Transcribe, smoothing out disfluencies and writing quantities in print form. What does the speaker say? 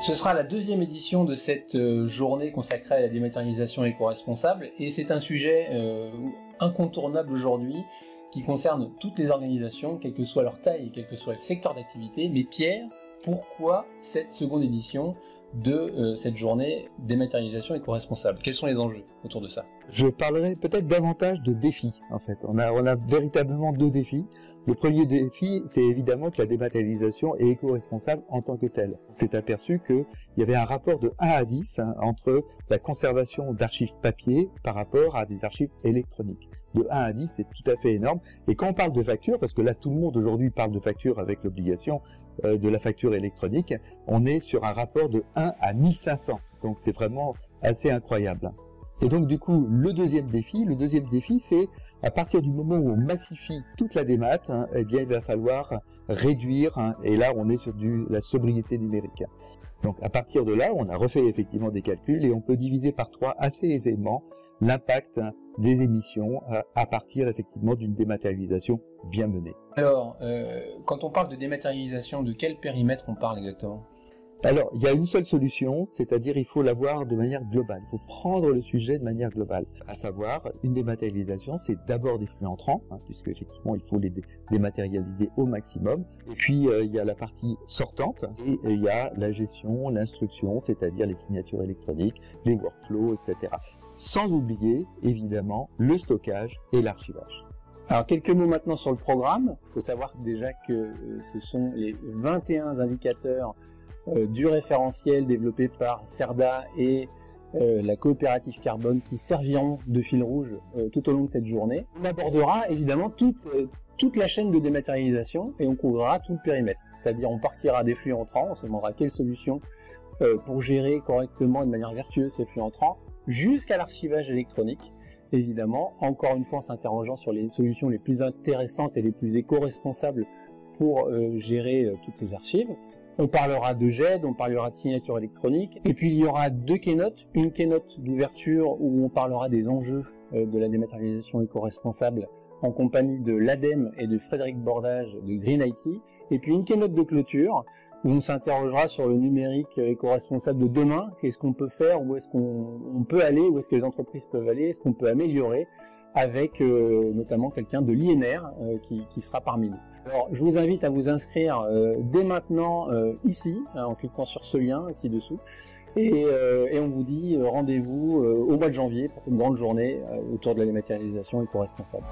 Ce sera la deuxième édition de cette journée consacrée à la dématérialisation éco-responsable et c'est un sujet incontournable aujourd'hui qui concerne toutes les organisations, quelle que soit leur taille et quel que soit le secteur d'activité. Mais Pierre, pourquoi cette seconde édition de cette journée dématérialisation éco-responsable? Quels sont les enjeux autour de ça? Je parlerai peut-être davantage de défis, en fait. On a véritablement deux défis. Le premier défi, c'est évidemment que la dématérialisation est éco-responsable en tant que telle. On s'est aperçu qu'il y avait un rapport de 1 à 10 entre la conservation d'archives papier par rapport à des archives électroniques. De 1 à 10, c'est tout à fait énorme. Et quand on parle de facture, parce que là tout le monde aujourd'hui parle de facture avec l'obligation de la facture électronique, on est sur un rapport de 1 à 1500. Donc c'est vraiment assez incroyable. Et donc du coup, le deuxième défi, c'est à partir du moment où on massifie toute la démat, eh bien il va falloir réduire, et là on est sur la sobriété numérique. Donc à partir de là, on a refait effectivement des calculs et on peut diviser par 3 assez aisément l'impact des émissions à partir effectivement d'une dématérialisation bien menée. Alors, quand on parle de dématérialisation, de quel périmètre on parle exactement? Alors, il y a une seule solution, c'est-à-dire il faut l'avoir de manière globale. Il faut prendre le sujet de manière globale. À savoir, une dématérialisation, c'est d'abord des flux entrants, puisque effectivement il faut les dématérialiser au maximum. Et puis il y a la partie sortante, et il y a la gestion, l'instruction, c'est-à-dire les signatures électroniques, les workflows, etc. Sans oublier, évidemment, le stockage et l'archivage. Alors, quelques mots maintenant sur le programme. Il faut savoir déjà que ce sont les 21 indicateurs du référentiel développé par CERDA et la coopérative carbone qui serviront de fil rouge tout au long de cette journée. On abordera évidemment toute la chaîne de dématérialisation et on couvrira tout le périmètre. C'est-à-dire on partira des flux entrants, on se demandera quelle solution pour gérer correctement et de manière vertueuse ces flux entrants, jusqu'à l'archivage électronique, évidemment, encore une fois en s'interrogeant sur les solutions les plus intéressantes et les plus éco-responsables pour gérer toutes ces archives. On parlera de GED, on parlera de signature électronique, et puis il y aura deux keynotes, une keynote d'ouverture où on parlera des enjeux de la dématérialisation éco-responsable en compagnie de l'ADEME et de Frédéric Bordage de Green IT, et puis une keynote de clôture où on s'interrogera sur le numérique éco-responsable de demain, qu'est-ce qu'on peut faire, où est-ce qu'on peut aller, où est-ce que les entreprises peuvent aller, est-ce qu'on peut améliorer, avec notamment quelqu'un de l'INR qui sera parmi nous. Alors je vous invite à vous inscrire dès maintenant ici, en cliquant sur ce lien ci-dessous, et on vous dit rendez-vous au mois de janvier pour cette grande journée autour de la dématérialisation éco-responsable.